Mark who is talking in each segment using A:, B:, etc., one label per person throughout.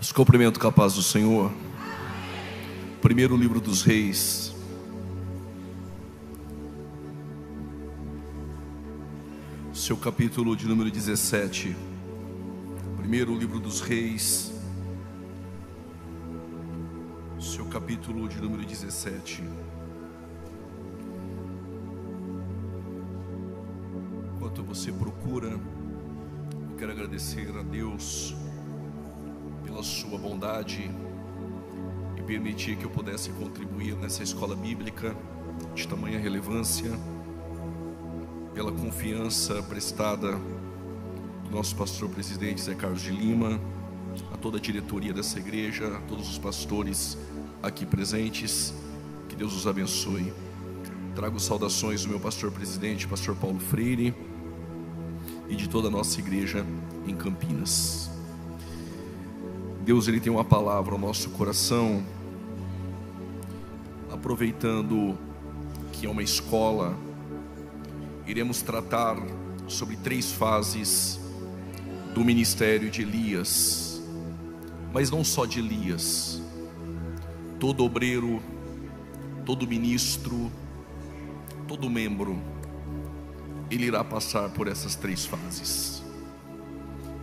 A: Os cumprimento com a paz do Senhor. Primeiro livro dos Reis, seu capítulo de número 17. Primeiro livro dos Reis, seu capítulo de número 17. Enquanto você procura, eu quero agradecer a Deus pela sua bondade e permitir que eu pudesse contribuir nessa escola bíblica de tamanha relevância, pela confiança prestada do nosso pastor presidente Zé Carlos de Lima, a toda a diretoria dessa igreja, a todos os pastores aqui presentes. Que Deus os abençoe. Trago saudações do meu pastor presidente, pastor Paulo Freire, e de toda a nossa igreja em Campinas. Deus, Ele tem uma palavra ao nosso coração, aproveitando que é uma escola. Iremos tratar sobre 3 fases do ministério de Elias, mas não só de Elias. Todo obreiro, todo ministro, todo membro, ele irá passar por essas 3 fases.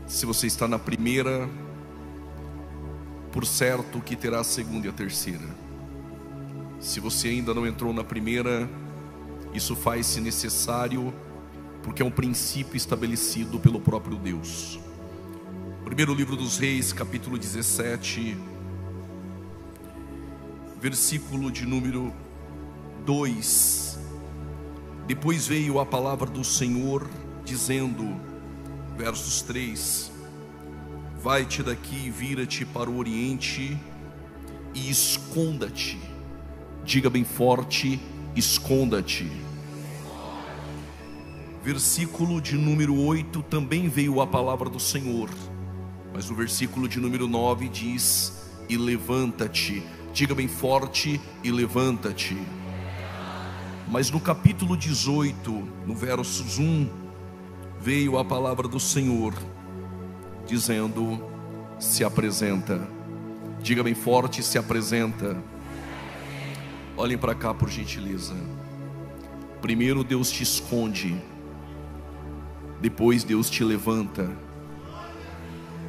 A: Se você está na primeira, por certo que terá a segunda e a terceira. Se você ainda não entrou na primeira, isso faz-se necessário, porque é um princípio estabelecido pelo próprio Deus. Primeiro livro dos Reis, capítulo 17, versículo de número 2. Depois veio a palavra do Senhor, dizendo, versos 3: vai-te daqui e vira-te para o oriente e esconda-te. Diga bem forte: esconda-te. Versículo de número 8, também veio a palavra do Senhor, mas o versículo de número 9 diz: e levanta-te. Diga bem forte: e levanta-te. Mas no capítulo 18, no versos 1, veio a palavra do Senhor, dizendo: se apresenta. Diga bem forte: se apresenta. Olhem para cá, por gentileza. Primeiro Deus te esconde, depois Deus te levanta,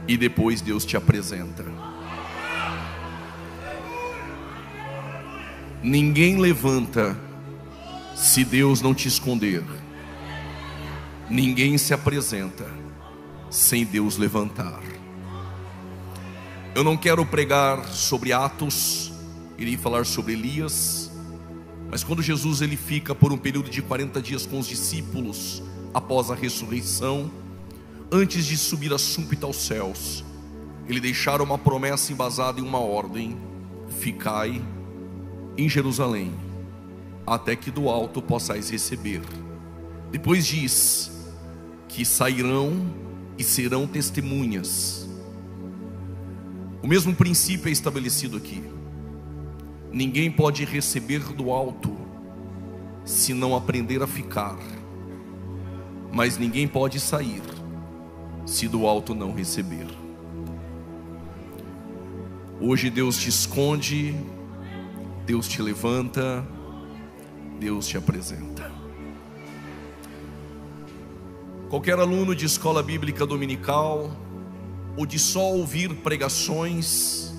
A: e depois Deus te apresenta. Ninguém levanta se Deus não te esconder. Ninguém se apresenta sem Deus levantar. Eu não quero pregar sobre Atos, irei falar sobre Elias. Mas quando Jesus ele fica por um período de 40 dias com os discípulos, após a ressurreição, antes de subir a súbita aos céus, ele deixara uma promessa embasada em uma ordem: ficai em Jerusalém, até que do alto possais receber. Depois diz que sairão e serão testemunhas. O mesmo princípio é estabelecido aqui. Ninguém pode receber do alto se não aprender a ficar, mas ninguém pode sair se do alto não receber. Hoje Deus te esconde, Deus te levanta, Deus te apresenta. Qualquer aluno de escola bíblica dominical, ou de só ouvir pregações,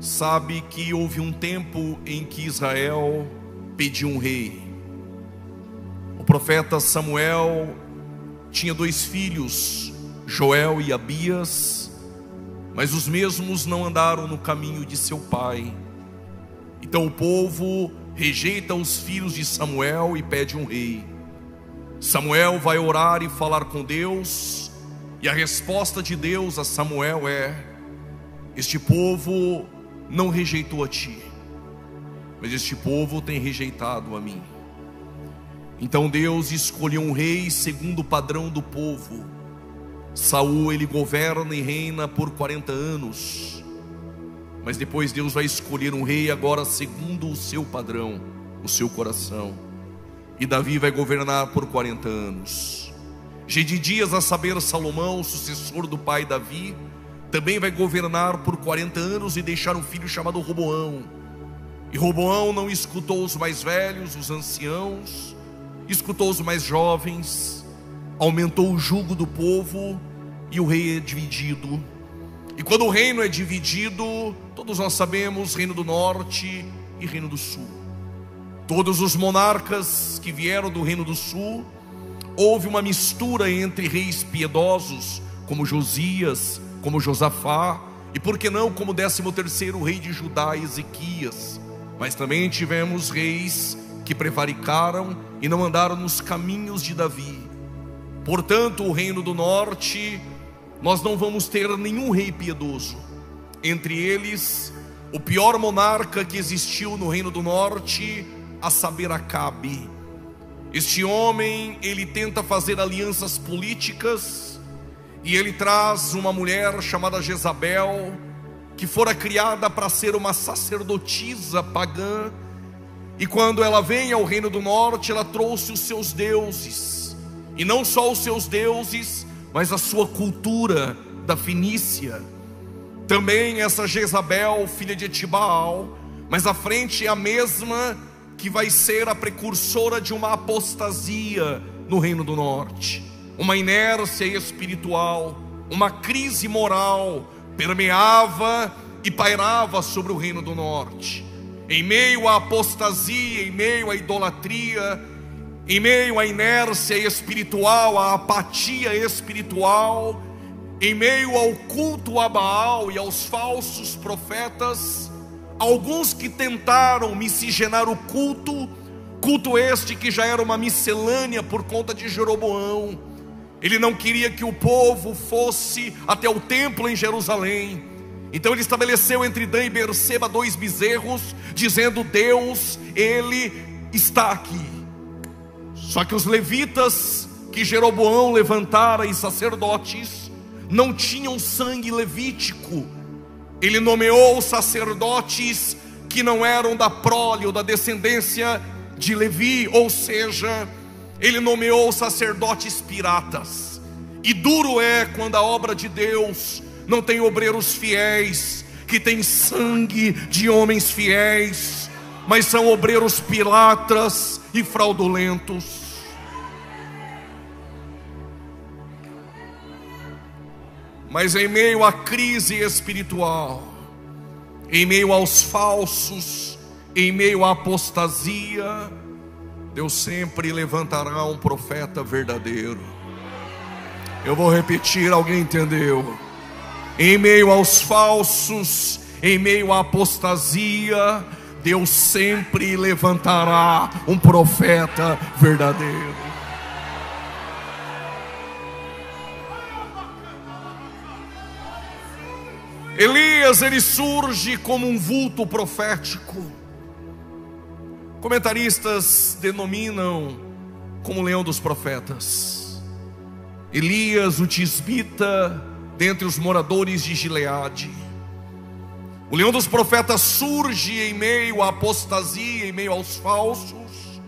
A: sabe que houve um tempo em que Israel pediu um rei. O profeta Samuel tinha 2 filhos, Joel e Abias, mas os mesmos não andaram no caminho de seu pai. Então o povo rejeita os filhos de Samuel e pede um rei. Samuel vai orar e falar com Deus, e a resposta de Deus a Samuel é: este povo não rejeitou a ti, mas este povo tem rejeitado a mim. Então Deus escolheu um rei segundo o padrão do povo. Saul ele governa e reina por 40 anos, mas depois Deus vai escolher um rei agora segundo o seu padrão, o seu coração. E Davi vai governar por 40 anos. Gedidias, a saber Salomão, sucessor do pai Davi, também vai governar por 40 anos e deixar um filho chamado Roboão. E Roboão não escutou os mais velhos, os anciãos, escutou os mais jovens, aumentou o jugo do povo e o rei é dividido. E quando o reino é dividido, todos nós sabemos, reino do norte e reino do sul. Todos os monarcas que vieram do reino do sul, houve uma mistura entre reis piedosos, como Josias, como Josafá, e por que não como 13º rei de Judá, Ezequias. Mas também tivemos reis que prevaricaram e não andaram nos caminhos de Davi. Portanto, o reino do norte, nós não vamos ter nenhum rei piedoso. Entre eles, o pior monarca que existiu no reino do norte, a saber, Acabe. Este homem, ele tenta fazer alianças políticas, e ele traz uma mulher chamada Jezabel, que fora criada para ser uma sacerdotisa pagã. E quando ela vem ao reino do norte, ela trouxe os seus deuses, e não só os seus deuses, mas a sua cultura da Fenícia. Também essa Jezabel, filha de Etibaal, mas à frente é a mesma que vai ser a precursora de uma apostasia no reino do norte. Uma inércia espiritual, uma crise moral permeava e pairava sobre o reino do norte. Em meio à apostasia, em meio à idolatria, em meio à inércia espiritual, à apatia espiritual, em meio ao culto a Baal e aos falsos profetas, alguns que tentaram miscigenar o culto este que já era uma miscelânea por conta de Jeroboão. Ele não queria que o povo fosse até o templo em Jerusalém. Então ele estabeleceu entre Dan e Berseba 2 bezerros, dizendo: Deus, Ele está aqui. Só que os levitas que Jeroboão levantara e sacerdotes não tinham sangue levítico. Ele nomeou sacerdotes que não eram da prole ou da descendência de Levi, ou seja, ele nomeou sacerdotes piratas. E duro é quando a obra de Deus não tem obreiros fiéis, que tem sangue de homens fiéis, mas são obreiros piratas e fraudulentos. Mas em meio à crise espiritual, em meio aos falsos, em meio à apostasia, Deus sempre levantará um profeta verdadeiro. Eu vou repetir, alguém entendeu? Em meio aos falsos, em meio à apostasia, Deus sempre levantará um profeta verdadeiro. Elias, ele surge como um vulto profético. Comentaristas denominam como leão dos profetas. Elias, o tisbita, dentre os moradores de Gileade. O leão dos profetas surge em meio à apostasia, em meio aos falsos,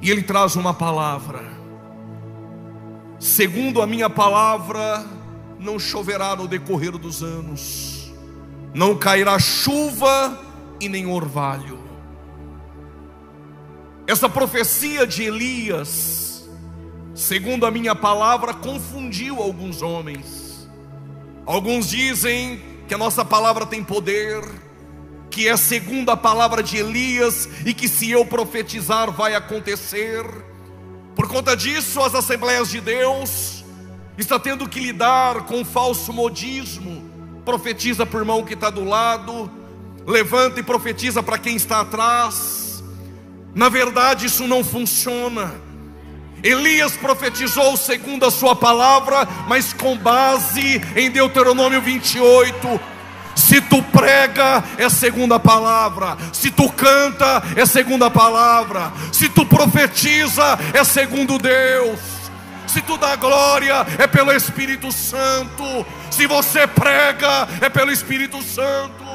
A: e ele traz uma palavra: segundo a minha palavra, não choverá no decorrer dos anos, não cairá chuva e nem orvalho. Essa profecia de Elias, segundo a minha palavra, confundiu alguns homens. Alguns dizem que a nossa palavra tem poder, que é segundo a palavra de Elias, e que se eu profetizar vai acontecer. Por conta disso, as Assembleias de Deus está tendo que lidar com falso modismo. Profetiza para o irmão que está do lado, levanta e profetiza para quem está atrás. Na verdade, isso não funciona. Elias profetizou segundo a sua palavra, mas com base em Deuteronômio 28. Se tu prega, é segundo a palavra. Se tu canta, é segundo a palavra. Se tu profetiza, é segundo Deus. Se tu dá glória, é pelo Espírito Santo. Se você prega, é pelo Espírito Santo.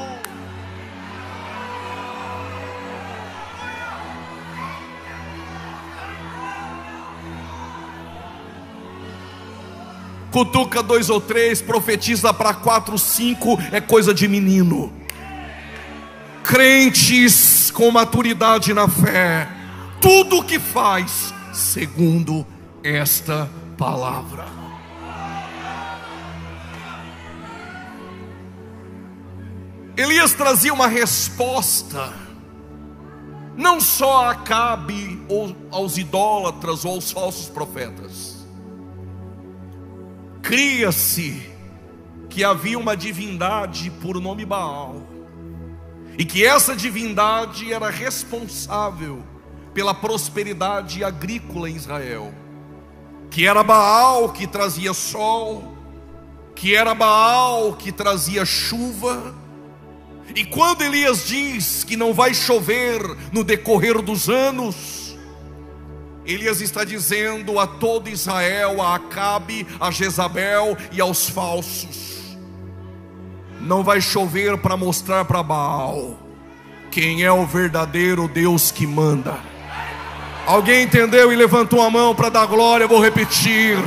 A: cutuca 2 ou 3, profetiza para 4, 5, é coisa de menino. Crentes com maturidade na fé, tudo o que faz segundo esta palavra. Elias trazia uma resposta, não só a Acabe, ou aos idólatras, ou aos falsos profetas. Cria-se que havia uma divindade por nome Baal, e que essa divindade era responsável pela prosperidade agrícola em Israel, que era Baal que trazia sol, que era Baal que trazia chuva. E quando Elias diz que não vai chover no decorrer dos anos, Elias está dizendo a todo Israel, a Acabe, a Jezabel e aos falsos: não vai chover para mostrar para Baal quem é o verdadeiro Deus que manda. Alguém entendeu e levantou a mão para dar glória? Eu vou repetir.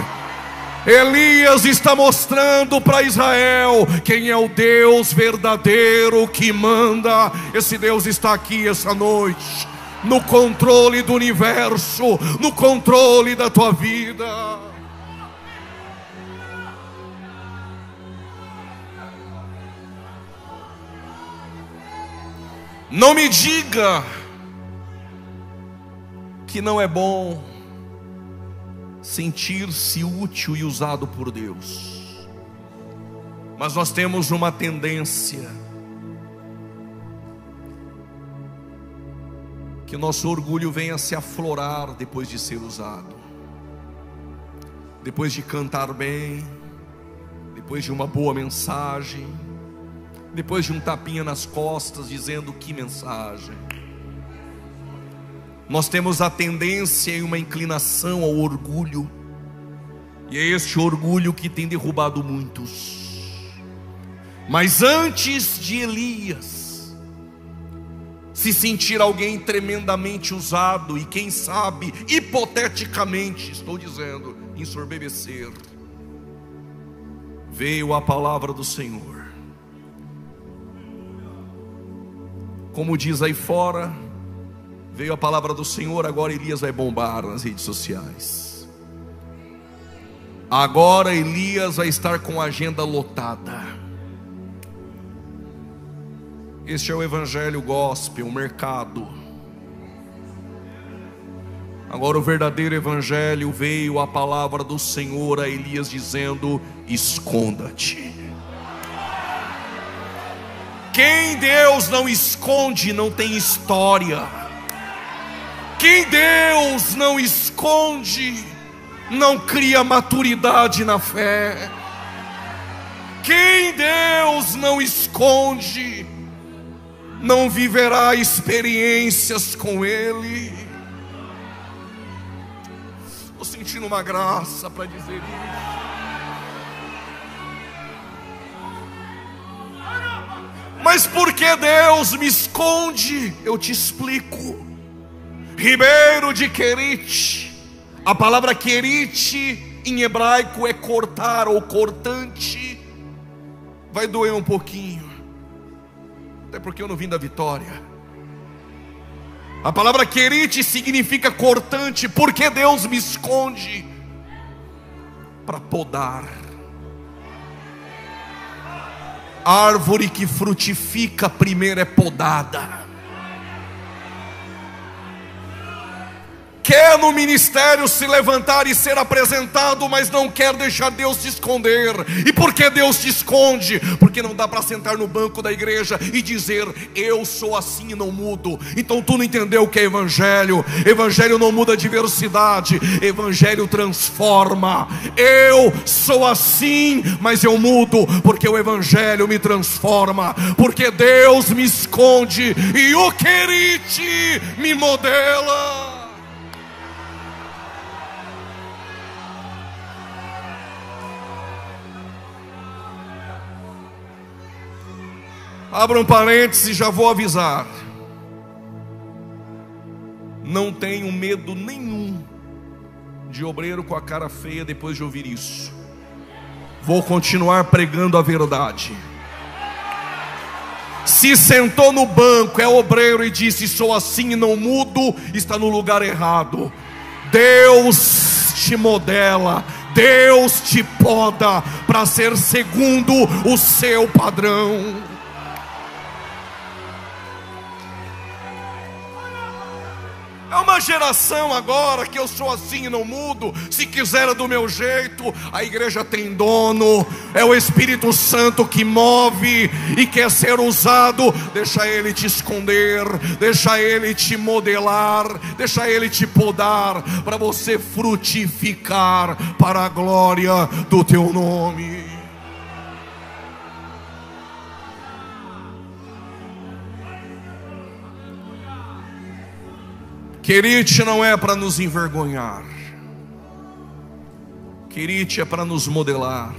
A: Elias está mostrando para Israel quem é o Deus verdadeiro que manda. Esse Deus está aqui essa noite, no controle do universo, no controle da tua vida. Não me diga que não é bom sentir-se útil e usado por Deus, mas nós temos uma tendência que nosso orgulho venha se aflorar depois de ser usado, depois de cantar bem, depois de uma boa mensagem, depois de um tapinha nas costas dizendo que mensagem. Nós temos a tendência e uma inclinação ao orgulho, e é este orgulho que tem derrubado muitos. Mas antes de Elias se sentir alguém tremendamente usado, e quem sabe, hipoteticamente, estou dizendo, ensorbebecer, veio a palavra do Senhor. Como diz aí fora, veio a palavra do Senhor. Agora Elias vai bombar nas redes sociais. Agora Elias vai estar com a agenda lotada. Este é o evangelho gospel, o mercado. Agora o verdadeiro evangelho, veio a palavra do Senhor a Elias dizendo: esconda-te. Quem Deus não esconde não tem história. Quem Deus não esconde não cria maturidade na fé. Quem Deus não esconde não viverá experiências com Ele. Estou sentindo uma graça para dizer isso. Mas por que Deus me esconde? Eu te explico. Ribeiro de Querite, a palavra Querite em hebraico é cortar ou cortante. Vai doer um pouquinho, até porque eu não vim da Vitória. A palavra Querite significa cortante. Por que Deus me esconde? Para podar. A árvore que frutifica primeiro é podada. Quer no ministério se levantar e ser apresentado, mas não quer deixar Deus te esconder. E por que Deus te esconde? Porque não dá para sentar no banco da igreja e dizer: eu sou assim e não mudo. Então tu não entendeu o que é evangelho. Evangelho não muda a diversidade, evangelho transforma. Eu sou assim, mas eu mudo, porque o evangelho me transforma. Porque Deus me esconde e o Querite me modela. Abra um parênteses, já vou avisar. Não tenho medo nenhum de obreiro com a cara feia depois de ouvir isso. vou continuar pregando a verdade. Se sentou no banco, é obreiro e disse: sou assim e não mudo, está no lugar errado. Deus te modela, Deus te poda para ser segundo o seu padrão. É uma geração agora que eu sou assim e não mudo. Se quiser é do meu jeito. A igreja tem dono, é o Espírito Santo que move e quer ser usado. Deixa Ele te esconder, deixa Ele te modelar, deixa Ele te podar, para você frutificar para a glória do teu nome. Querite não é para nos envergonhar. Querite é para nos modelar.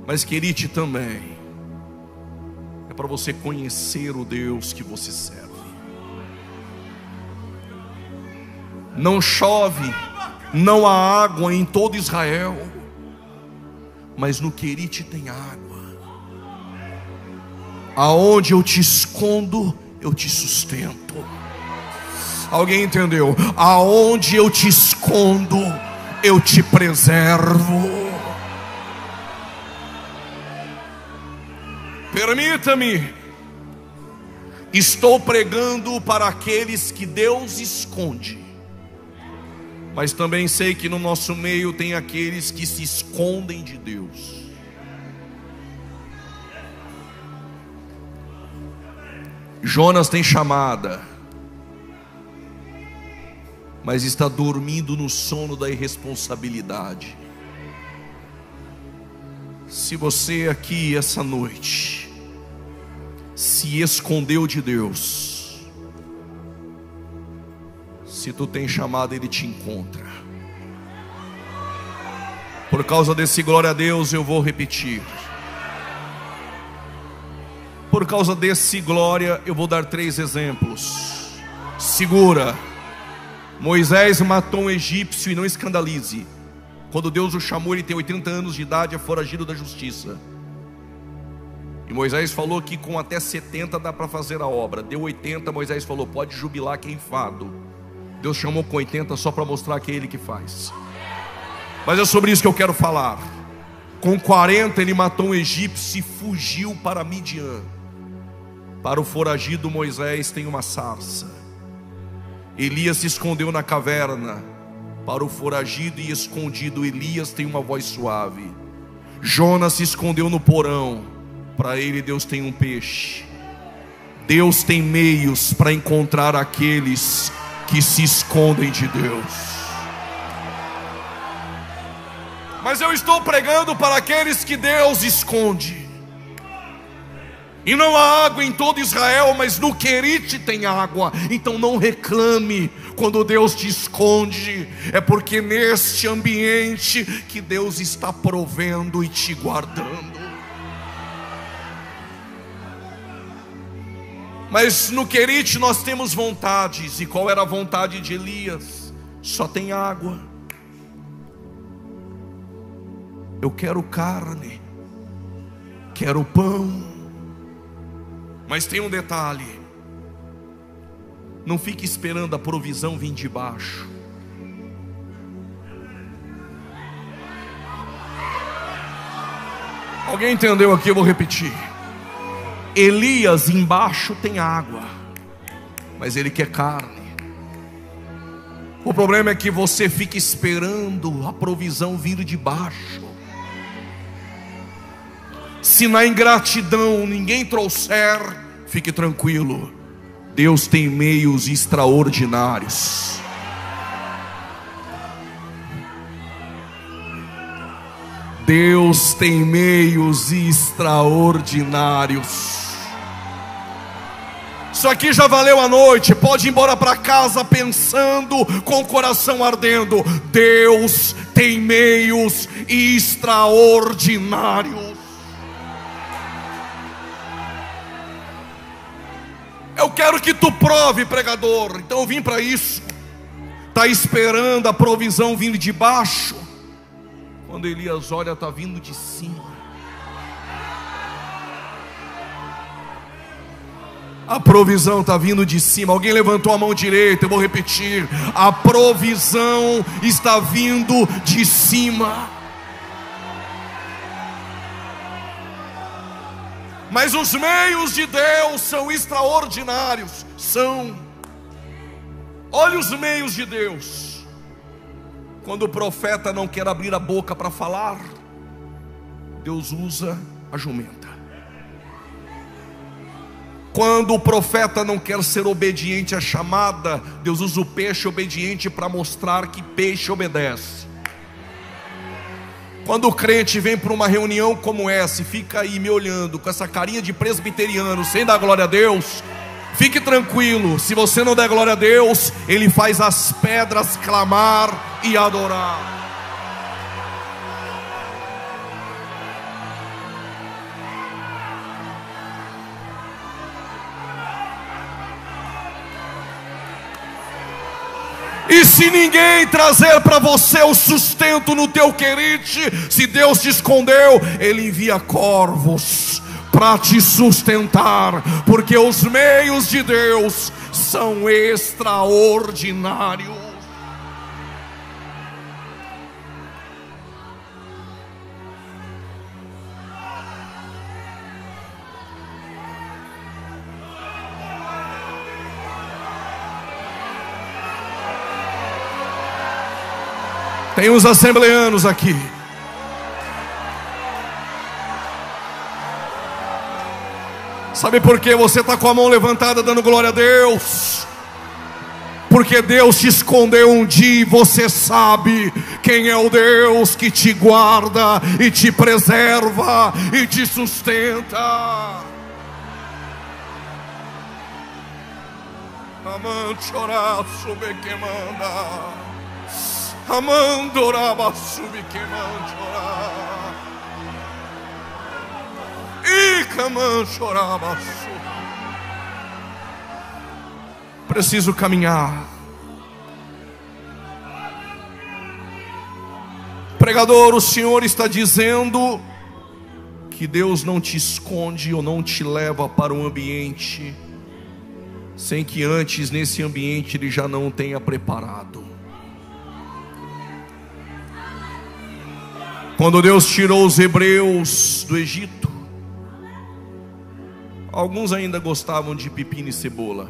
A: Mas querite também é para você conhecer o Deus que você serve. Não chove, não há água em todo Israel, mas no Querite tem água. Aonde eu te escondo, eu te sustento. Alguém entendeu? Aonde eu te escondo, eu te preservo. Permita-me, estou pregando para aqueles que Deus esconde, mas também sei que no nosso meio tem aqueles que se escondem de Deus. Jonas tem chamada, mas está dormindo no sono da irresponsabilidade. Se você aqui essa noite se escondeu de Deus, se tu tem chamado, Ele te encontra. Por causa desse glória a Deus, eu vou repetir. Por causa desse glória, eu vou dar 3 exemplos. Segura. Moisés matou um egípcio, e não escandalize. Quando Deus o chamou, ele tem 80 anos de idade, é foragido da justiça. E Moisés falou que com até 70 dá para fazer a obra. Deu 80, Moisés falou: pode jubilar que é enfado. Deus chamou com 80 só para mostrar que é Ele que faz. Mas é sobre isso que eu quero falar. Com 40 ele matou um egípcio e fugiu para Midian. Para o foragido Moisés tem uma sarça. Elias se escondeu na caverna. Para o foragido e escondido Elias tem uma voz suave. Jonas se escondeu no porão. Para ele Deus tem um peixe. Deus tem meios para encontrar aqueles que se escondem de Deus. Mas eu estou pregando para aqueles que Deus esconde. E não há água em todo Israel, mas no Querite tem água. Então não reclame quando Deus te esconde. É porque neste ambiente que Deus está provendo e te guardando. Mas no Querite nós temos vontades. E qual era a vontade de Elias? Só tem água. Eu quero carne, quero pão. Mas tem um detalhe: não fique esperando a provisão vir de baixo. Alguém entendeu aqui? Eu vou repetir. Elias embaixo tem água, mas ele quer carne. O problema é que você fica esperando a provisão vir de baixo. Se na ingratidão ninguém trouxer, fique tranquilo, Deus tem meios extraordinários. Deus tem meios extraordinários. Isso aqui já valeu a noite. Pode ir embora para casa pensando, com o coração ardendo. Deus tem meios extraordinários. Eu quero que tu prove, pregador. Então eu vim para isso. Está esperando a provisão vindo de baixo? Quando Elias olha, está vindo de cima. A provisão está vindo de cima. Alguém levantou a mão direita, eu vou repetir. A provisão está vindo de cima. Mas os meios de Deus são extraordinários. Olha os meios de Deus. Quando o profeta não quer abrir a boca para falar, Deus usa a jumenta. Quando o profeta não quer ser obediente à chamada, Deus usa o peixe obediente para mostrar que peixe obedece. Quando o crente vem para uma reunião como essa e fica aí me olhando com essa carinha de presbiteriano sem dar glória a Deus, fique tranquilo, se você não der glória a Deus, Ele faz as pedras clamar e adorar. E se ninguém trazer para você o sustento no teu querite, se Deus te escondeu, Ele envia corvos para te sustentar, porque os meios de Deus são extraordinários. Tem uns assembleanos aqui. Sabe por que você está com a mão levantada dando glória a Deus? Porque Deus te escondeu um dia e você sabe quem é o Deus que te guarda e te preserva e te sustenta. Amante orar sobre quem manda. Amandoraba subiquemanchora e camanchoraba. Preciso caminhar. Pregador, o Senhor está dizendo que Deus não te esconde ou não te leva para um ambiente sem que antes nesse ambiente Ele já não tenha preparado. Quando Deus tirou os hebreus do Egito, alguns ainda gostavam de pepino e cebola,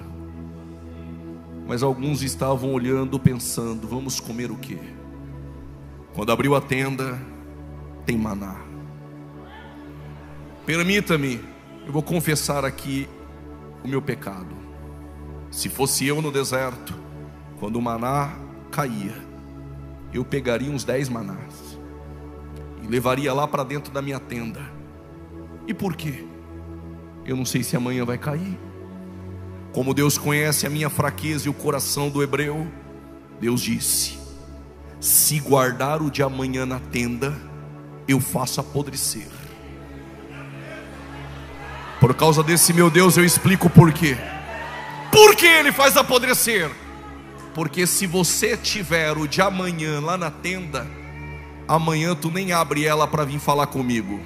A: mas alguns estavam olhando, pensando: vamos comer o quê? Quando abriu a tenda, tem maná. Permita-me, eu vou confessar aqui o meu pecado. Se fosse eu no deserto, quando o maná caía, eu pegaria uns 10 manás e levaria lá para dentro da minha tenda. E por quê? Eu não sei se amanhã vai cair. Como Deus conhece a minha fraqueza e o coração do hebreu, Deus disse: se guardar o de amanhã na tenda, eu faço apodrecer. Por causa desse meu Deus eu explico o porquê. Por que Ele faz apodrecer? Porque se você tiver o de amanhã lá na tenda, amanhã tu nem abre ela para vir falar comigo.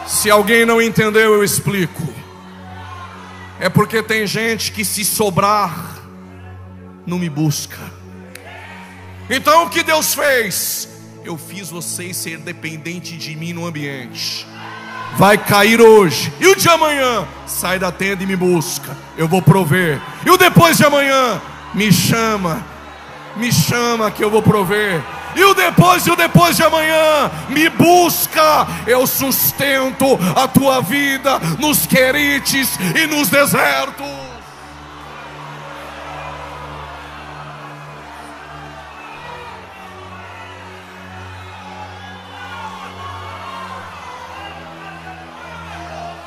A: Se alguém não entendeu, eu explico. É porque tem gente que, se sobrar, não me busca. Então o que Deus fez? Eu fiz vocês ser dependentes de mim no ambiente. Vai cair hoje, e o de amanhã? Sai da tenda e me busca, eu vou prover. E o depois de amanhã? Me chama que eu vou prover. E o depois de amanhã? Me busca, eu sustento a tua vida nos querites e nos desertos.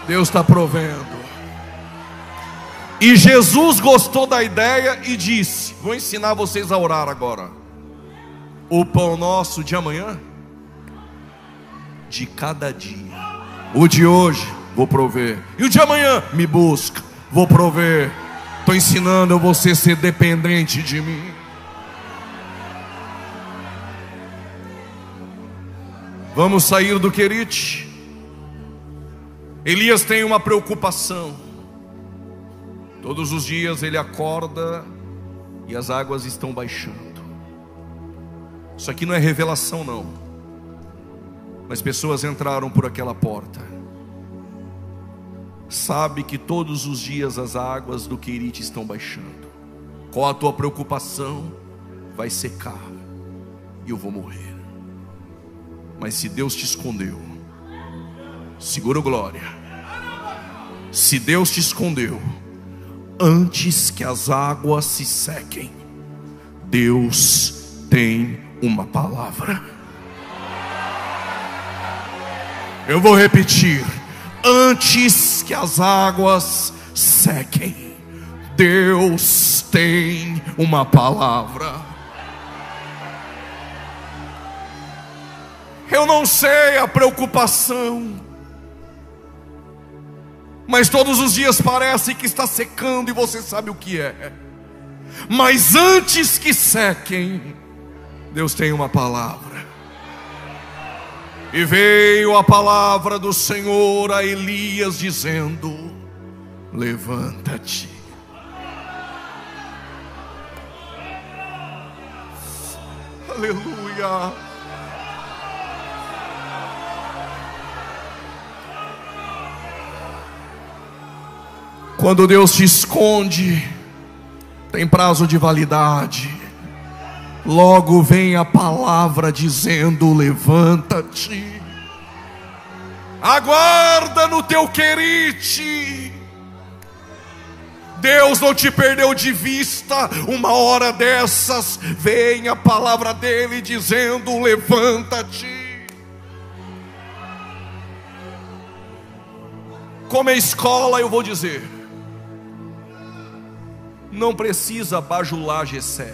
A: Deus está provendo. E Jesus gostou da ideia e disse: vou ensinar vocês a orar agora. O pão nosso de amanhã, de cada dia. O de hoje, vou prover. E o de amanhã, me busca, vou prover. Estou ensinando você a ser dependente de mim. Vamos sair do Querite. Elias tem uma preocupação. Todos os dias ele acorda e as águas estão baixando. Isso aqui não é revelação não, mas pessoas entraram por aquela porta. Sabe que todos os dias as águas do Querite estão baixando. Qual a tua preocupação? Vai secar e eu vou morrer. Mas se Deus te escondeu, segura o glória. Se Deus te escondeu, antes que as águas se sequem, Deus tem uma palavra. Eu vou repetir: antes que as águas sequem, Deus tem uma palavra. Eu não sei a preocupação, mas todos os dias parece que está secando e você sabe o que é. Mas antes que sequem, Deus tem uma palavra. E veio a palavra do Senhor a Elias dizendo: levanta-te. Aleluia. Quando Deus te esconde, tem prazo de validade. Logo vem a palavra dizendo: levanta-te. Aguarda no teu Querite. Deus não te perdeu de vista. Uma hora dessas vem a palavra dele dizendo: levanta-te. Como é escola, eu vou dizer: não precisa bajular Jessé.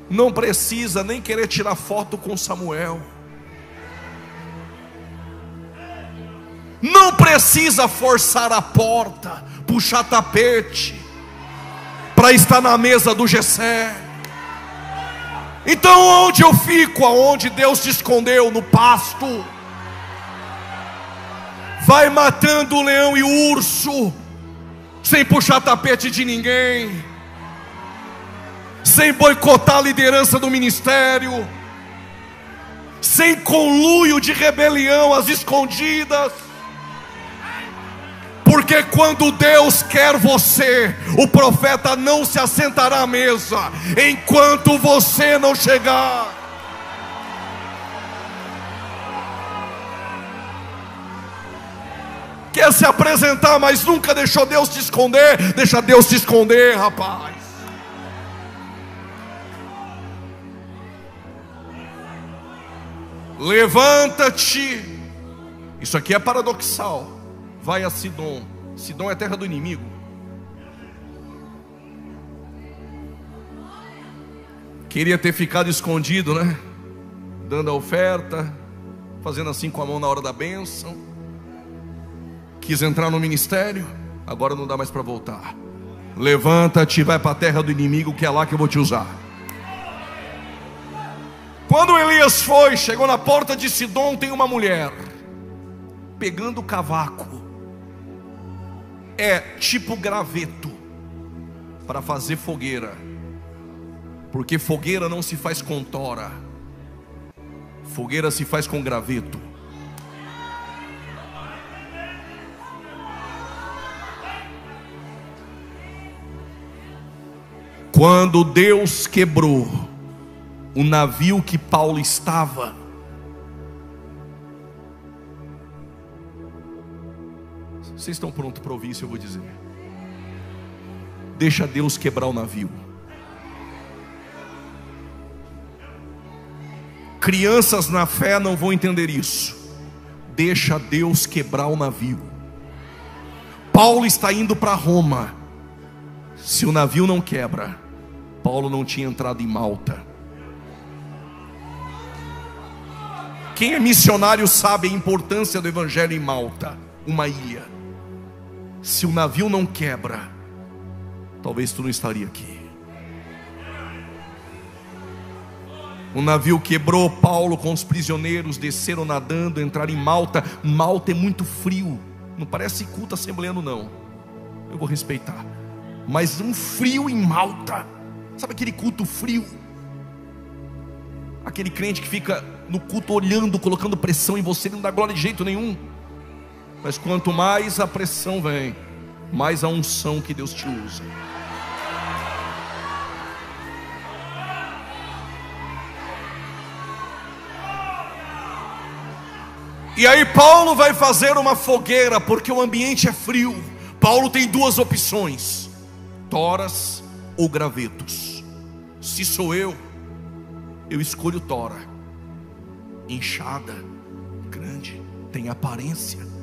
A: Não precisa nem querer tirar foto com Samuel. Não precisa forçar a porta, puxar tapete para estar na mesa do Jessé. Então onde eu fico? Aonde Deus te escondeu? No pasto. Vai matando o leão e o urso, sem puxar tapete de ninguém, sem boicotar a liderança do ministério, sem conluio de rebelião às escondidas. Porque quando Deus quer você, o profeta não se assentará à mesa enquanto você não chegar. Quer se apresentar, mas nunca deixou Deus te esconder? Deixa Deus te esconder, rapaz. Levanta-te. Isso aqui é paradoxal. Vai a Sidom. Sidom é terra do inimigo. Queria ter ficado escondido, né? Dando a oferta, fazendo assim com a mão na hora da bênção. Quis entrar no ministério, agora não dá mais para voltar. Levanta-te, vai para a terra do inimigo, que é lá que eu vou te usar. Quando Elias foi, chegou na porta de Sidom, tem uma mulher pegando cavaco. É tipo graveto para fazer fogueira, porque fogueira não se faz com tora, fogueira se faz com graveto. Quando Deus quebrou o navio que Paulo estava, vocês estão prontos para ouvir isso? Eu vou dizer: deixa Deus quebrar o navio. Crianças na fé não vão entender isso. Deixa Deus quebrar o navio. Paulo está indo para Roma. Se o navio não quebra, Paulo não tinha entrado em Malta. Quem é missionário sabe a importância do evangelho em Malta, uma ilha. Se o navio não quebra, talvez tu não estaria aqui. O navio quebrou, Paulo com os prisioneiros desceram nadando, entraram em Malta. Malta é muito frio, não parece culto assembleano não, eu vou respeitar, mas um frio em Malta. Sabe aquele culto frio? Aquele crente que fica no culto olhando, colocando pressão em você, não dá glória de jeito nenhum. Mas quanto mais a pressão vem, mais a unção que Deus te usa. E aí Paulo vai fazer uma fogueira, porque o ambiente é frio. Paulo tem duas opções: toras ou gravetos. Se sou eu escolho tora. Inchada, grande, tem aparência,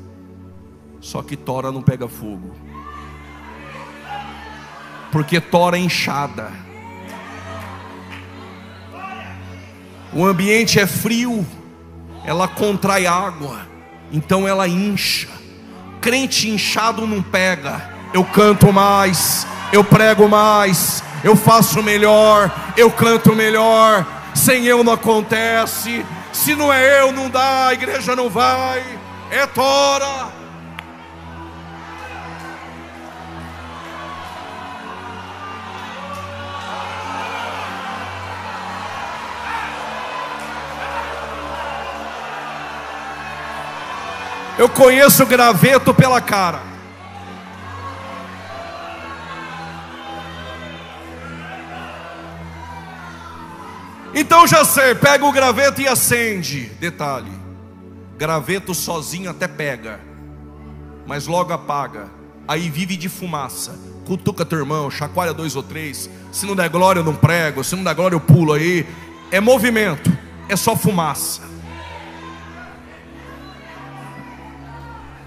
A: só que tora não pega fogo, porque tora é inchada. O ambiente é frio, ela contrai água, então ela incha. Crente inchado não pega. Eu canto mais, eu prego mais, eu faço melhor, eu canto melhor. Sem eu não acontece. Se não é eu, não dá, a igreja não vai. É tora. Eu conheço graveto pela cara. Então já sei, pega o graveto e acende. Detalhe: graveto sozinho até pega, mas logo apaga. Aí vive de fumaça. Cutuca teu irmão, chacoalha 2 ou 3. Se não der glória eu não prego, se não der glória eu pulo aí. É movimento, é só fumaça.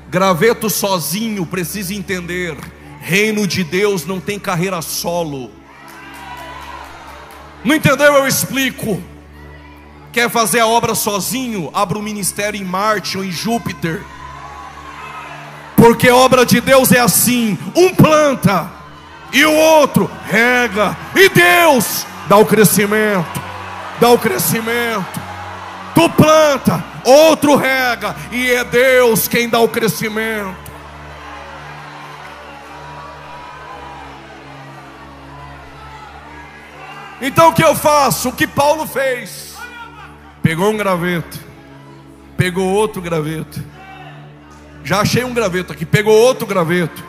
A: Graveto sozinho precisa entender: reino de Deus não tem carreira solo. Não entendeu? Eu explico. Quer fazer a obra sozinho? Abra um ministério em Marte ou em Júpiter. Porque a obra de Deus é assim: um planta e o outro rega, e Deus dá o crescimento. Dá o crescimento. Tu planta, outro rega, e é Deus quem dá o crescimento. Então o que eu faço? O que Paulo fez: pegou um graveto, pegou outro graveto. Já achei um graveto aqui. Pegou outro graveto.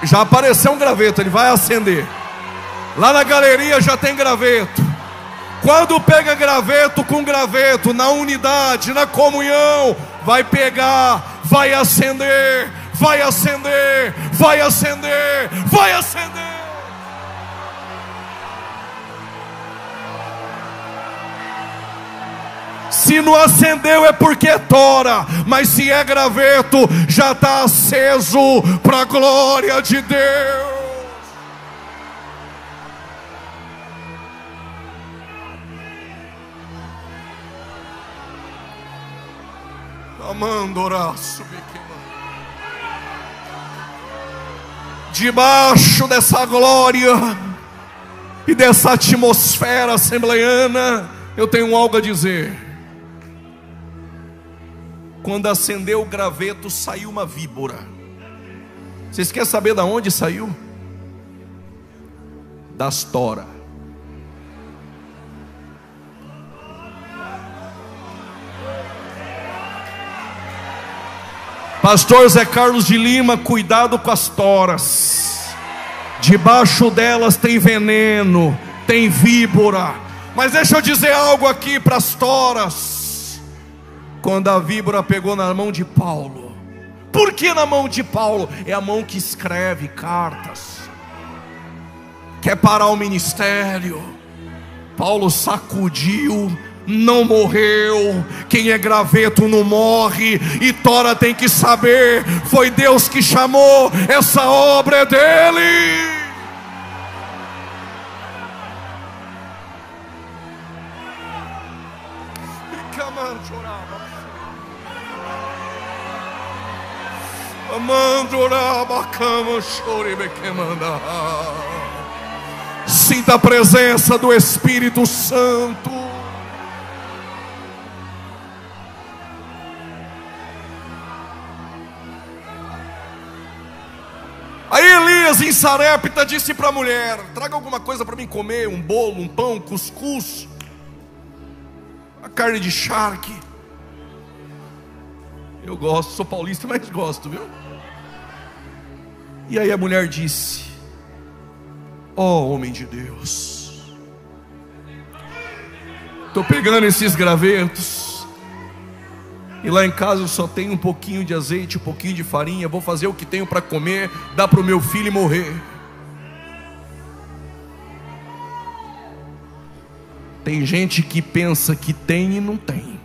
A: Já apareceu um graveto, ele vai acender. Lá na galeria já tem graveto. Quando pega graveto com graveto, na unidade, na comunhão, vai pegar, vai acender, vai acender, vai acender, vai acender. Se não acendeu é porque é tora, mas se é graveto, já está aceso para a glória de Deus. Debaixo dessa glória e dessa atmosfera assembleiana, eu tenho algo a dizer. Quando acendeu o graveto, saiu uma víbora. Vocês querem saber de onde saiu? Das toras. Pastor Zé Carlos de Lima, cuidado com as toras. Debaixo delas tem veneno, tem víbora. Mas deixa eu dizer algo aqui para as toras. Quando a víbora pegou na mão de Paulo. Por que na mão de Paulo? É a mão que escreve cartas. Quer parar o ministério. Paulo sacudiu, não morreu. Quem é graveto não morre. E tora tem que saber: foi Deus que chamou, essa obra é dele. Sinta a presença do Espírito Santo. Aí Elias em Sarepta disse para a mulher: traga alguma coisa para mim comer, um bolo, um pão, cuscuz, a carne de charque. Eu gosto, sou paulista, mas gosto, viu? E aí a mulher disse: ó homem de Deus, estou pegando esses gravetos, e lá em casa eu só tenho um pouquinho de azeite, um pouquinho de farinha. Vou fazer o que tenho para comer, dar para o meu filho e morrer. Tem gente que pensa que tem e não tem.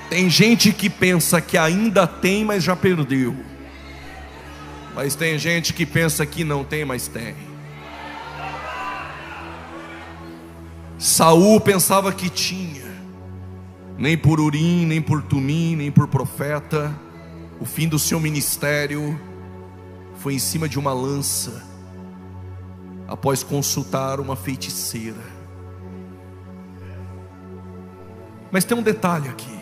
A: Tem gente que pensa que ainda tem, mas já perdeu. Mas tem gente que pensa que não tem, mas tem. Saul pensava que tinha. Nem por Urim, nem por Tumim, nem por profeta. O fim do seu ministério foi em cima de uma lança, após consultar uma feiticeira. Mas tem um detalhe aqui.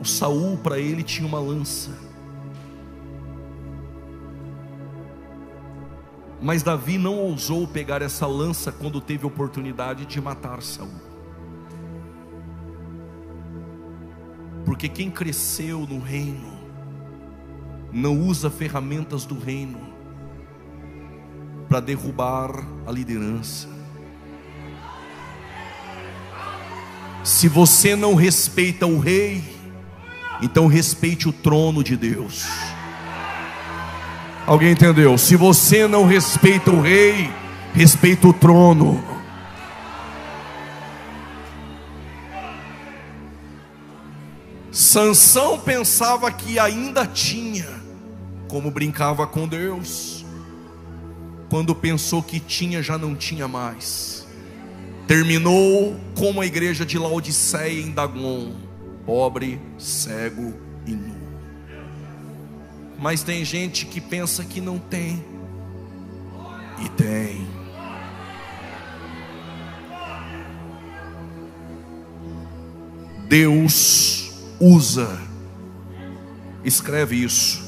A: O Saul, para ele, tinha uma lança. Mas Davi não ousou pegar essa lança quando teve a oportunidade de matar Saul. Porque quem cresceu no reino não usa ferramentas do reino para derrubar a liderança. Se você não respeita o rei, então respeite o trono de Deus. Alguém entendeu? Se você não respeita o rei, respeita o trono. Sansão pensava que ainda tinha, como brincava com Deus. Quando pensou que tinha, já não tinha mais. Terminou como a igreja de Laodiceia em Dagon: pobre, cego e nu. Mas tem gente que pensa que não tem, e tem. Deus usa, escreve isso,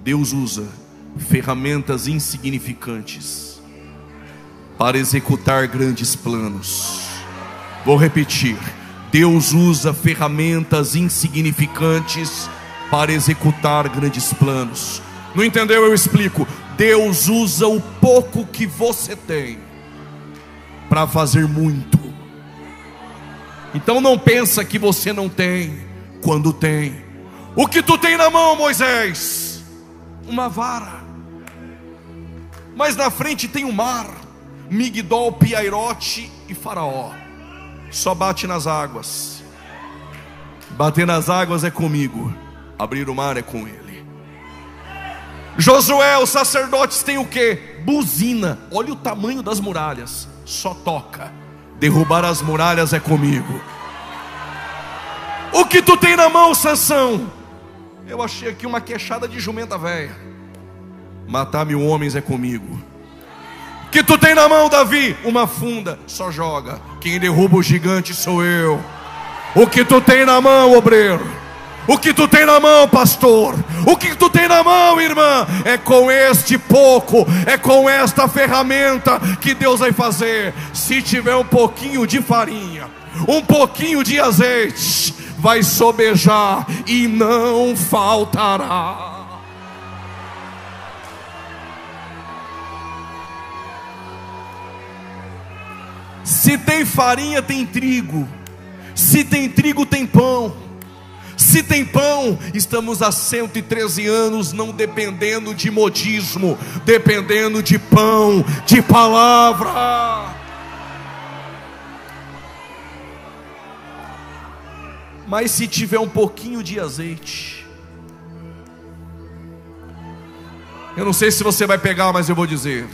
A: Deus usa ferramentas insignificantes para executar grandes planos. Vou repetir: Deus usa ferramentas insignificantes para executar grandes planos. Não entendeu? Eu explico. Deus usa o pouco que você tem para fazer muito. Então não pensa que você não tem, quando tem. O que tu tem na mão, Moisés? Uma vara. Mas na frente tem o mar, Migdol, Piairote e Faraó. Só bate nas águas. Bater nas águas é comigo, abrir o mar é com ele. Josué, os sacerdotes têm o que? Buzina. Olha o tamanho das muralhas. Só toca. Derrubar as muralhas é comigo. O que tu tem na mão, Sansão? Eu achei aqui uma queixada de jumenta velha. Matar 1000 homens é comigo. O que tu tem na mão, Davi? Uma funda. Só joga. Quem derruba o gigante sou eu. O que tu tem na mão, obreiro? O que tu tem na mão, pastor? O que tu tem na mão, irmã? É com este pouco, é com esta ferramenta que Deus vai fazer. Se tiver um pouquinho de farinha, um pouquinho de azeite, vai sobejar e não faltará. Se tem farinha, tem trigo. Se tem trigo, tem pão. Se tem pão, estamos há 113 anos não dependendo de modismo, dependendo de pão, de palavra. Mas se tiver um pouquinho de azeite, eu não sei se você vai pegar, mas eu vou dizer: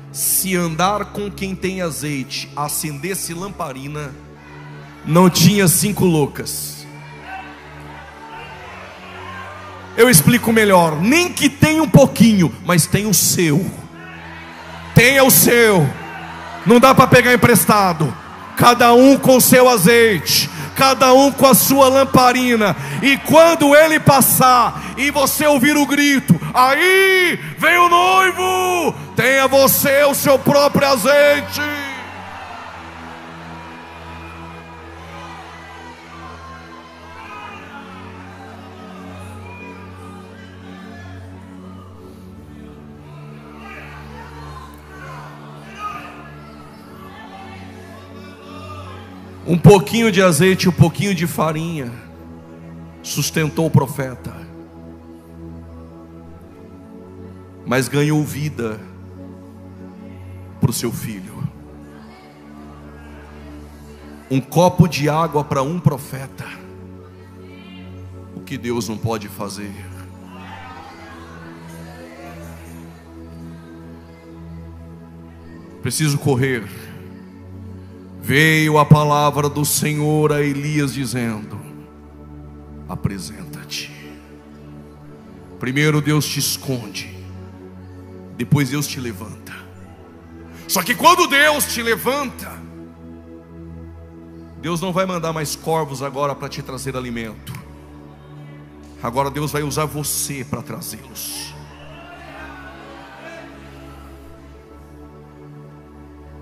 A: se andar com quem tem azeite, acendesse lamparina, não tinha 5 loucas. Eu explico melhor. Nem que tenha um pouquinho, mas tem o seu. Tenha o seu. Não dá para pegar emprestado. Cada um com seu azeite, cada um com a sua lamparina. E quando ele passar e você ouvir o grito, aí vem o noivo, tenha você o seu próprio azeite. Um pouquinho de azeite, um pouquinho de farinha sustentou o profeta, mas ganhou vida para o seu filho. Um copo de água para um profeta. O que Deus não pode fazer? Preciso correr. Veio a palavra do Senhor a Elias dizendo: apresenta-te. Primeiro Deus te esconde, depois Deus te levanta. Só que quando Deus te levanta, Deus não vai mandar mais corvos agora para te trazer alimento. Agora Deus vai usar você para trazê-los.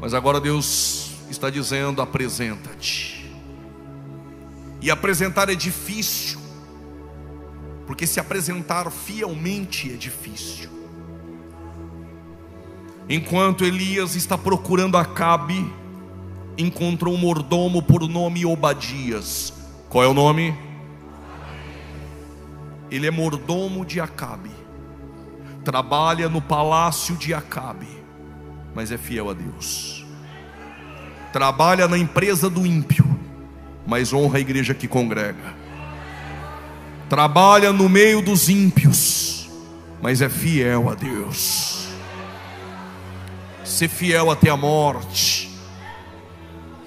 A: Mas agora Deus está dizendo: apresenta-te. E apresentar é difícil, porque se apresentar fielmente é difícil. Enquanto Elias está procurando Acabe, encontrou um mordomo por nome Obadias. Qual é o nome? Ele é mordomo de Acabe, trabalha no palácio de Acabe, mas é fiel a Deus. Trabalha na empresa do ímpio, mas honra a igreja que congrega. Trabalha no meio dos ímpios, mas é fiel a Deus. Ser fiel até a morte,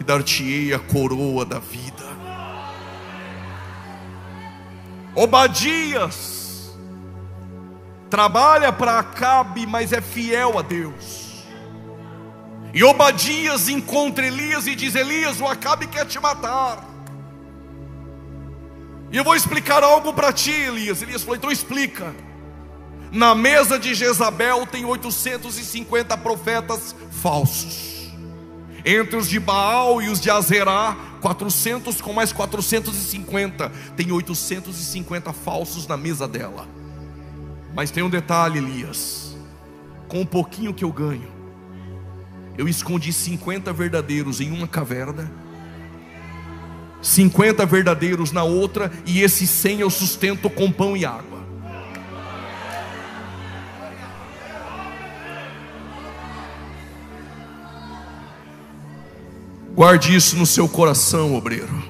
A: e dar-te-ei a coroa da vida. Obadias trabalha para Acabe, mas é fiel a Deus. E Obadias encontra Elias e diz: Elias, o Acabe quer te matar. E eu vou explicar algo para ti, Elias. Elias falou: então explica. Na mesa de Jezabel tem 850 profetas falsos. Entre os de Baal e os de Azerá, 400 com mais 450. Tem 850 falsos na mesa dela. Mas tem um detalhe, Elias: com um pouquinho que eu ganho, eu escondi 50 verdadeiros em uma caverna, 50 verdadeiros na outra, e esses 100 eu sustento com pão e água. Guarde isso no seu coração, obreiro.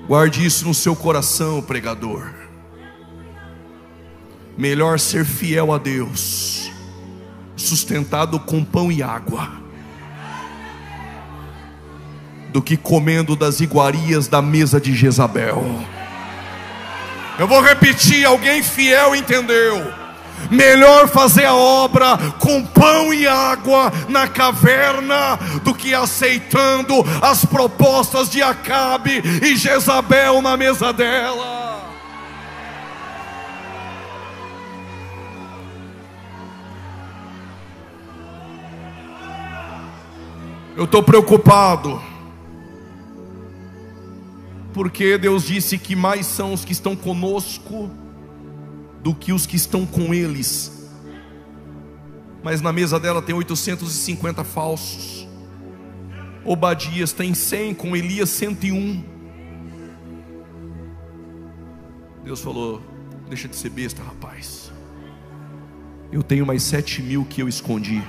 A: Guarde isso no seu coração, pregador. Melhor ser fiel a Deus, sustentado com pão e água, do que comendo das iguarias da mesa de Jezabel. Eu vou repetir, alguém fiel entendeu. Melhor fazer a obra com pão e água na caverna, do que aceitando as propostas de Acabe e Jezabel na mesa dela. Eu estou preocupado, porque Deus disse que mais são os que estão conosco do que os que estão com eles. Mas na mesa dela tem 850 falsos. Obadias tem 100, com Elias 101. Deus falou: deixa de ser besta, rapaz. Eu tenho mais 7.000 que eu escondi.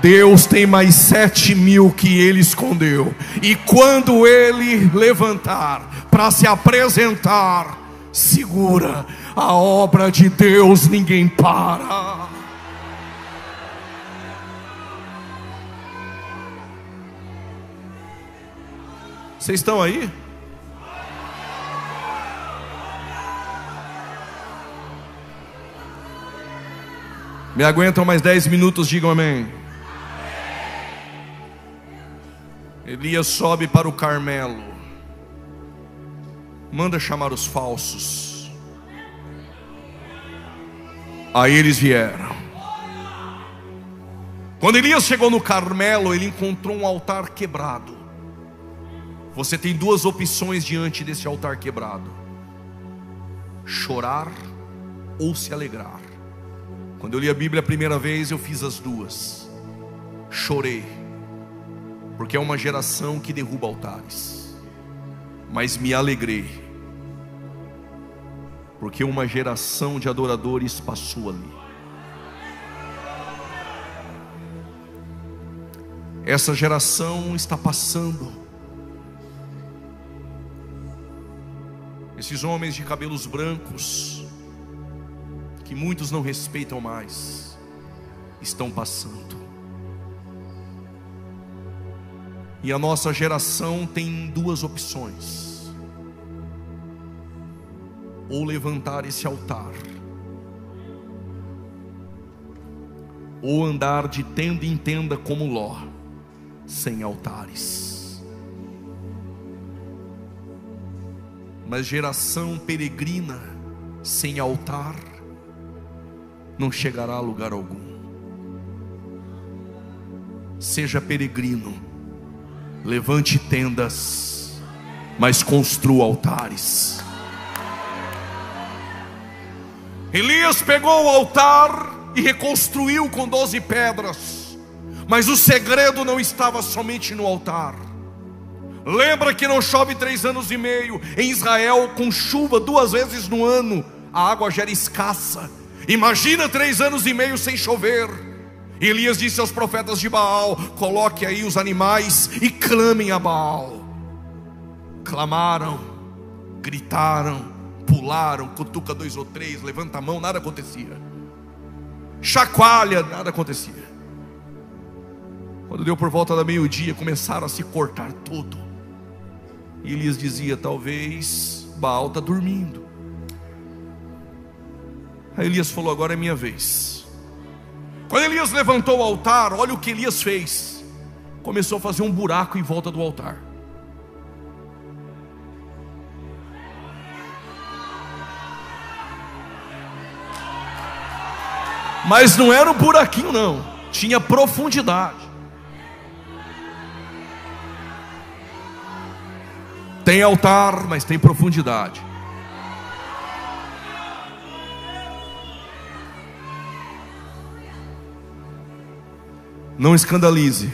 A: Deus tem mais 7.000 que Ele escondeu. E quando Ele levantar para se apresentar, segura. A obra de Deus ninguém para. Vocês estão aí? Me aguentam mais 10 minutos, digam amém. Elias sobe para o Carmelo, manda chamar os falsos. Aí eles vieram. Quando Elias chegou no Carmelo, ele encontrou um altar quebrado. Você tem duas opções diante desse altar quebrado: chorar ou se alegrar. Quando eu li a Bíblia a primeira vez, eu fiz as duas. Chorei, porque é uma geração que derruba altares. Mas me alegrei, porque uma geração de adoradores passou ali. Essa geração está passando. Esses homens de cabelos brancos, que muitos não respeitam mais, estão passando. E a nossa geração tem duas opções: ou levantar esse altar, ou andar de tenda em tenda como Ló, sem altares. Mas geração peregrina sem altar não chegará a lugar algum. Seja peregrino, levante tendas, mas construa altares. Elias pegou o altar e reconstruiu com 12 pedras. Mas o segredo não estava somente no altar. Lembra que não chove 3 anos e meio em Israel, com chuva 2 vezes no ano, a água já era escassa. Imagina 3 anos e meio sem chover. Elias disse aos profetas de Baal: coloque aí os animais e clamem a Baal. Clamaram, gritaram, pularam, cutuca 2 ou 3, levanta a mão, nada acontecia. Chacoalha, nada acontecia. Quando deu por volta da meio-dia, começaram a se cortar tudo. E Elias dizia: talvez Baal está dormindo. Aí Elias falou: agora é minha vez. Quando Elias levantou o altar, olha o que Elias fez. Começou a fazer um buraco em volta do altar. Mas não era um buraquinho não, tinha profundidade. Tem altar, mas tem profundidade. Não escandalize.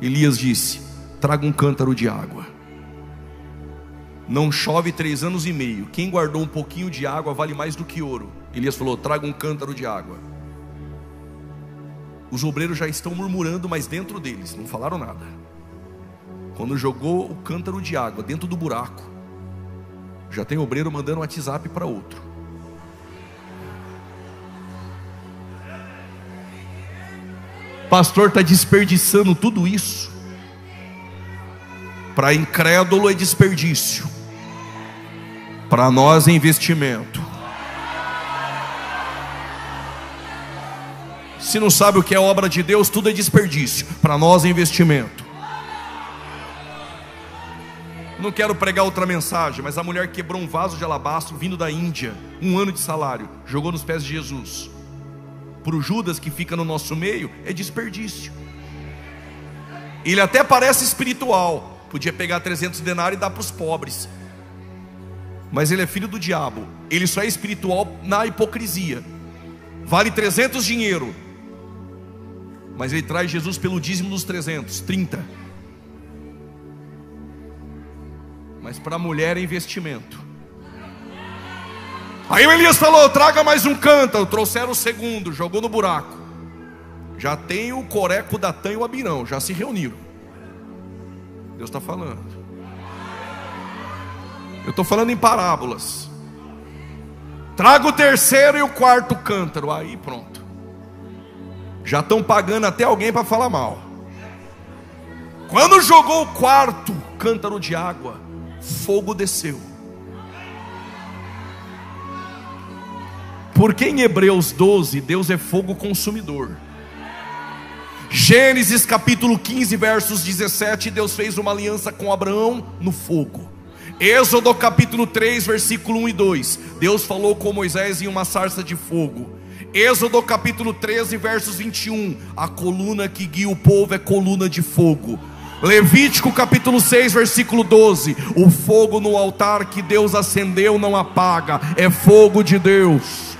A: Elias disse: traga um cântaro de água. Não chove 3 anos e meio. Quem guardou um pouquinho de água vale mais do que ouro. Elias falou: traga um cântaro de água. Os obreiros já estão murmurando, mas dentro deles não falaram nada. Quando jogou o cântaro de água dentro do buraco, já tem obreiro mandando um WhatsApp para outro. Pastor está desperdiçando tudo isso. Para incrédulo é desperdício, para nós é investimento. Se não sabe o que é obra de Deus, tudo é desperdício. Para nós é investimento. Não quero pregar outra mensagem, mas a mulher quebrou um vaso de alabastro vindo da Índia, 1 ano de salário, jogou nos pés de Jesus. Para o Judas que fica no nosso meio, é desperdício. Ele até parece espiritual, podia pegar 300 denários e dar para os pobres, mas ele é filho do diabo. Ele só é espiritual na hipocrisia. Vale 300 dinheiro, mas ele traz Jesus pelo dízimo dos 300, 30. Mas para a mulher é investimento. Aí o Elias falou: traga mais um cântaro. Trouxeram o segundo, jogou no buraco. Já tem o Coreco, o Datã e o Abirão, já se reuniram. Deus está falando. Eu estou falando em parábolas. Traga o terceiro e o quarto cântaro. Aí pronto. Já estão pagando até alguém para falar mal. Quando jogou o quarto cântaro de água, fogo desceu. Porque em Hebreus 12, Deus é fogo consumidor. Gênesis capítulo 15, versos 17, Deus fez uma aliança com Abraão no fogo. Êxodo capítulo 3, versículo 1 e 2, Deus falou com Moisés em uma sarça de fogo. Êxodo capítulo 13, versos 21, a coluna que guia o povo é coluna de fogo. Levítico capítulo 6, versículo 12, o fogo no altar que Deus acendeu não apaga, é fogo de Deus.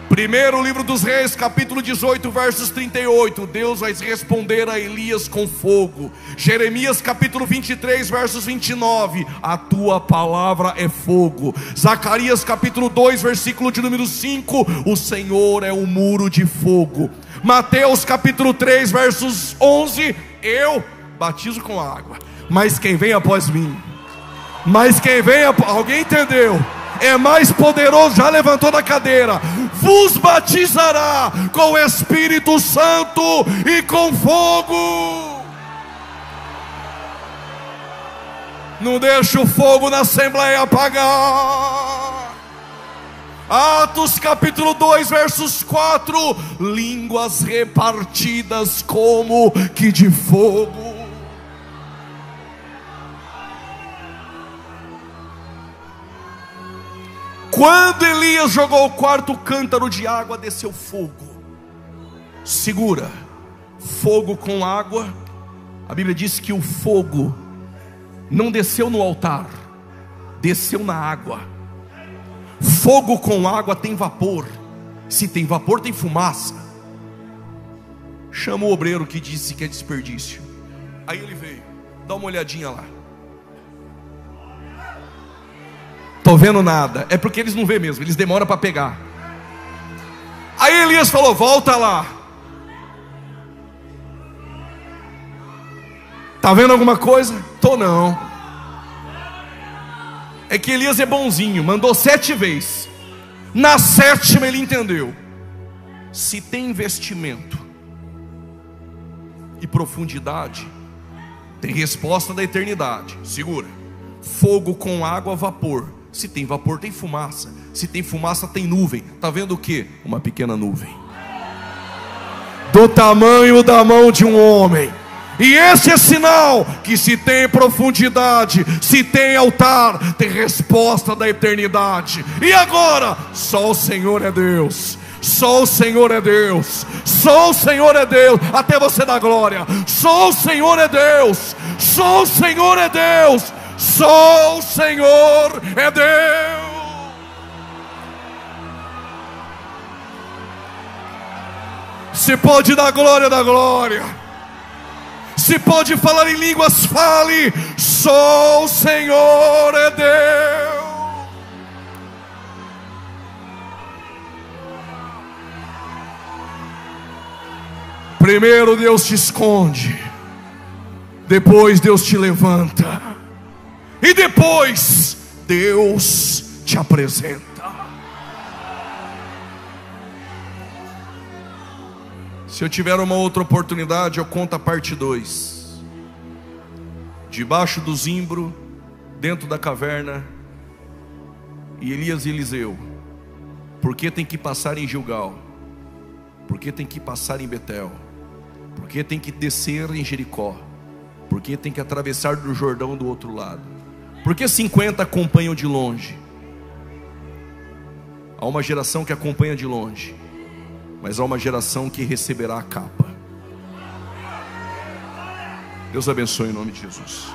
A: Primeiro livro dos Reis, capítulo 18, versos 38, Deus vai responder a Elias com fogo. Jeremias capítulo 23, versos 29, a tua palavra é fogo. Zacarias capítulo 2, versículo de número 5, o Senhor é um muro de fogo. Mateus capítulo 3, versos 11, eu batizo com água, mas quem vem após mim, alguém entendeu? É mais poderoso, já levantou da cadeira, vos batizará com o Espírito Santo e com fogo. Não deixa o fogo na Assembleia apagar. Atos capítulo 2, versos 4, línguas repartidas como que de fogo. Quando Elias jogou o quarto cântaro de água, desceu fogo. Segura, fogo com água. A Bíblia diz que o fogo não desceu no altar, desceu na água. Fogo com água tem vapor. Se tem vapor, tem fumaça. Chama o obreiro que disse que é desperdício. Aí ele veio, dá uma olhadinha lá. Estou vendo nada. É porque eles não vê mesmo, eles demoram para pegar. Aí Elias falou, volta lá. Está vendo alguma coisa? Tô não. É que Elias é bonzinho, mandou 7 vezes. Na 7ª ele entendeu. Se tem investimento e profundidade, tem resposta da eternidade. Segura. Fogo com água, vapor. Se tem vapor, tem fumaça. Se tem fumaça, tem nuvem. Está vendo o que? Uma pequena nuvem, do tamanho da mão de um homem. E esse é sinal que se tem profundidade, se tem altar, tem resposta da eternidade. E agora? Só o Senhor é Deus. Só o Senhor é Deus. Só o Senhor é Deus. Até você dar glória. Só o Senhor é Deus. Só o Senhor é Deus. Só o Senhor é Deus. Se pode dar glória, dá glória. Se pode falar em línguas, fale. Só o Senhor é Deus. Primeiro Deus te esconde, depois Deus te levanta, e depois Deus te apresenta. Se eu tiver uma outra oportunidade, eu conto a parte 2. Debaixo do zimbro, dentro da caverna, e Elias e Eliseu. Por que tem que passar em Gilgal? Por que tem que passar em Betel? Por que tem que descer em Jericó? Por que tem que atravessar do Jordão do outro lado? Por que 50 acompanham de longe? Há uma geração que acompanha de longe, mas há uma geração que receberá a capa. Deus abençoe em nome de Jesus.